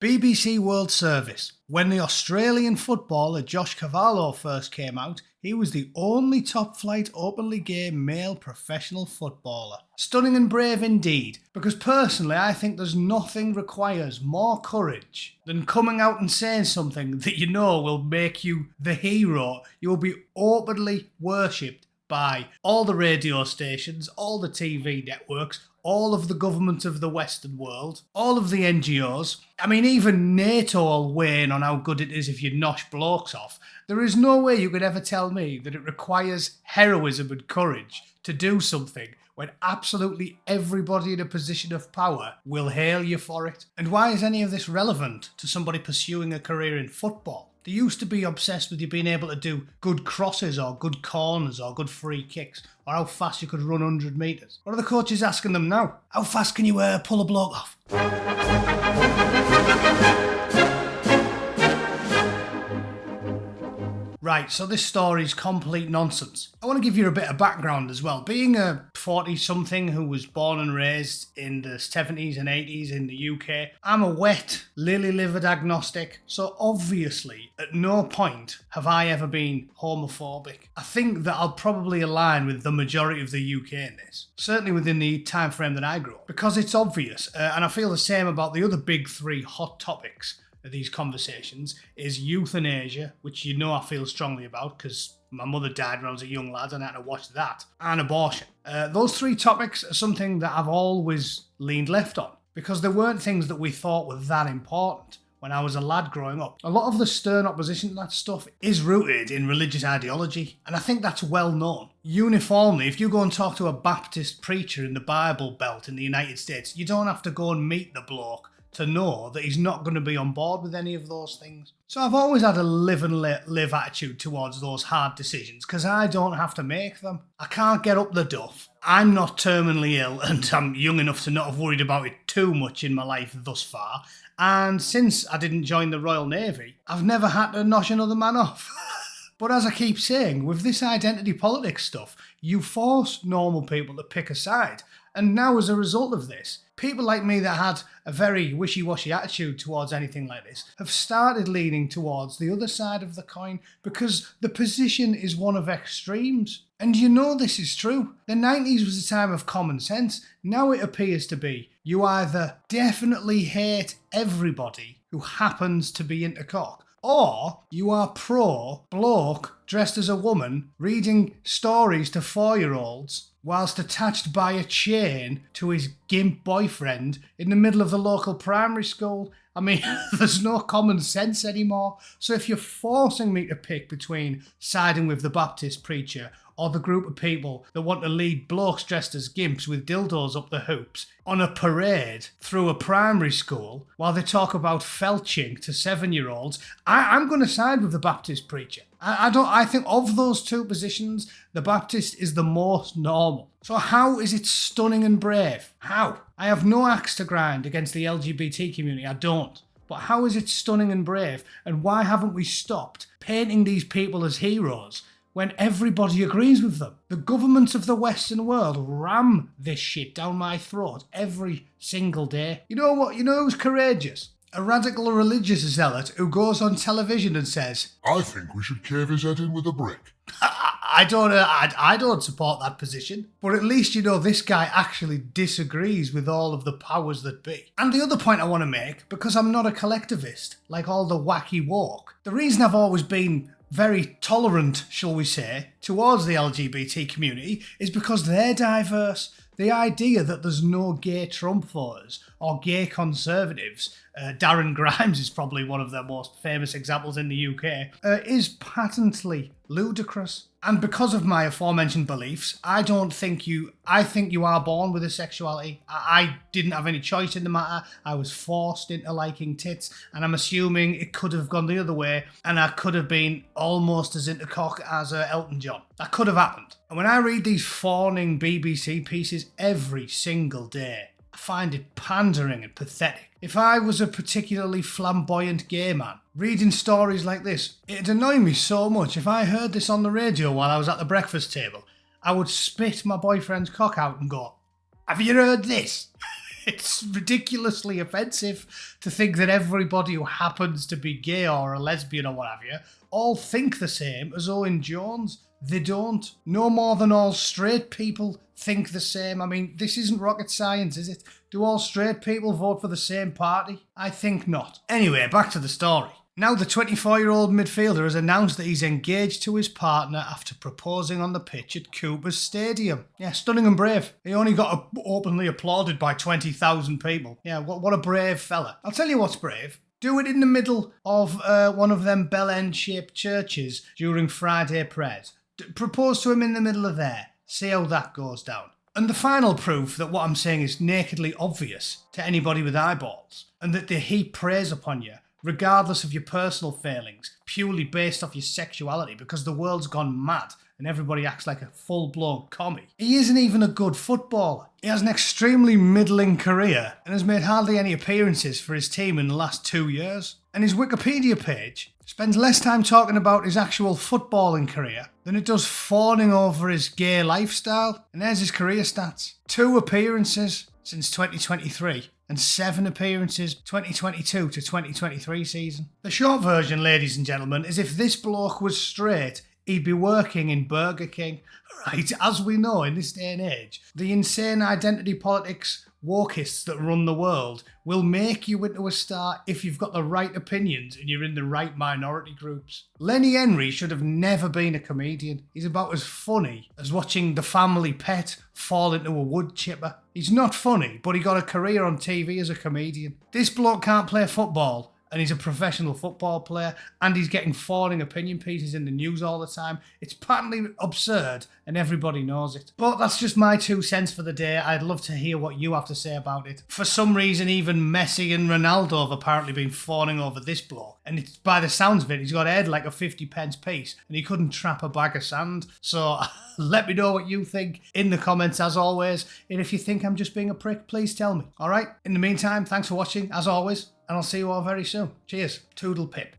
BBC World Service. When the Australian footballer Josh Cavallo first came out, he was the only top-flight openly gay male professional footballer. Stunning and brave indeed, because personally I think there's nothing requires more courage than coming out and saying something that you know will make you the hero. You will be openly worshipped by all the radio stations, all the TV networks, all of the governments of the Western world, all of the NGOs. I mean, even NATO will weigh in on how good it is if you nosh blokes off. There is no way you could ever tell me that it requires heroism and courage to do something when absolutely everybody in a position of power will hail you for it. And why is any of this relevant to somebody pursuing a career in football? They used to be obsessed with you being able to do good crosses or good corners or good free kicks or how fast you could run 100 metres. What are the coaches asking them now? How fast can you pull a bloke off? Right, so this story's complete nonsense. I want to give you a bit of background as well. Being a 40-something who was born and raised in the 70s and 80s in the UK, I'm a wet, lily-livered agnostic, so obviously at no point have I ever been homophobic. I think that I'll probably align with the majority of the UK in this, certainly within the time frame that I grew up, because it's obvious, and I feel the same about the other big three hot topics of these conversations is euthanasia, which you know I feel strongly about because my mother died when I was a young lad and I had to watch that, and abortion. Those three topics are something that I've always leaned left on because they weren't things that we thought were that important when I was a lad growing up. A lot of the stern opposition to that stuff is rooted in religious ideology, and I think that's well known. Uniformly, if you go and talk to a Baptist preacher in the Bible Belt in the United States, you don't have to go and meet the bloke to know that he's not going to be on board with any of those things. So I've always had a live and live attitude towards those hard decisions because I don't have to make them. I can't get up the duff. I'm not terminally ill and I'm young enough to not have worried about it too much in my life thus far. And since I didn't join the Royal Navy, I've never had to nosh another man off. But as I keep saying, with this identity politics stuff, you force normal people to pick a side. And now as a result of this, people like me that had a very wishy-washy attitude towards anything like this have started leaning towards the other side of the coin because the position is one of extremes. And you know this is true. The 90s was a time of common sense. Now it appears to be you either definitely hate everybody who happens to be into cock, or you are pro bloke dressed as a woman reading stories to 4-year-olds whilst attached by a chain to his gimp boyfriend in the middle of the local primary school. I mean, there's no common sense anymore. So if you're forcing me to pick between siding with the Baptist preacher or the group of people that want to lead blokes dressed as gimps with dildos up the hoops on a parade through a primary school while they talk about felching to 7-year-olds, I'm going to side with the Baptist preacher. I think of those two positions, the Baptist is the most normal. So how is it stunning and brave? How? I have no axe to grind against the LGBT community, I don't. But how is it stunning and brave? And why haven't we stopped painting these people as heroes when everybody agrees with them? The governments of the Western world ram this shit down my throat every single day. You know what? You know who's courageous? A radical religious zealot who goes on television and says, I think we should cave his head in with a brick. I don't support that position, but at least you know this guy actually disagrees with all of the powers that be. And the other point I want to make, because I'm not a collectivist like all the wacky woke, the reason I've always been very tolerant, shall we say, towards the LGBT community is because they're diverse. The idea that there's no gay Trump voters or gay conservatives, Darren Grimes is probably one of the most famous examples in the UK, is patently ludicrous. And because of my aforementioned beliefs, I think you are born with a sexuality. I didn't have any choice in the matter. I was forced into liking tits, and I'm assuming it could have gone the other way, and I could have been almost as into cock as Elton John. That could have happened. And when I read these fawning BBC pieces every single day, I find it pandering and pathetic. If I was a particularly flamboyant gay man, reading stories like this, it'd annoy me so much. If I heard this on the radio while I was at the breakfast table, I would spit my boyfriend's cock out and go, "Have you heard this?" It's ridiculously offensive to think that everybody who happens to be gay or a lesbian or what have you all think the same as Owen Jones. They don't. No more than all straight people think the same. I mean, this isn't rocket science, is it? Do all straight people vote for the same party? I think not. Anyway, back to the story. Now the 24-year-old midfielder has announced that he's engaged to his partner after proposing on the pitch at Cooper's Stadium. Yeah, stunning and brave. He only got openly applauded by 20,000 people. Yeah, what a brave fella. I'll tell you what's brave. Do it in the middle of one of them bell end-shaped churches during Friday prayers. Propose to him in the middle of there. See how that goes down. And the final proof that what I'm saying is nakedly obvious to anybody with eyeballs, and that they heap praise upon you, regardless of your personal failings, purely based off your sexuality, because the world's gone mad and everybody acts like a full-blown commie. He isn't even a good footballer. He has an extremely middling career and has made hardly any appearances for his team in the last 2 years. And his Wikipedia page spends less time talking about his actual footballing career than it does fawning over his gay lifestyle. And there's his career stats. 2 appearances since 2023. And 7 appearances 2022 to 2023 season. The short version, ladies and gentlemen, is if this bloke was straight, he'd be working in Burger King. Right, as we know in this day and age, the insane identity politics wokists that run the world will make you into a star if you've got the right opinions and you're in the right minority groups. Lenny Henry should have never been a comedian. He's about as funny as watching the family pet fall into a wood chipper. He's not funny, but he got a career on TV as a comedian. This bloke can't play football, and he's a professional football player, and he's getting falling opinion pieces in the news all the time. It's patently absurd, and everybody knows it. But that's just my 2 cents for the day. I'd love to hear what you have to say about it. For some reason, even Messi and Ronaldo have apparently been fawning over this bloke. And it's, by the sounds of it, he's got a head like a 50-pence piece, and he couldn't trap a bag of sand. So let me know what you think in the comments, as always. And if you think I'm just being a prick, please tell me. All right? In the meantime, thanks for watching, as always. And I'll see you all very soon. Cheers. Toodle pip.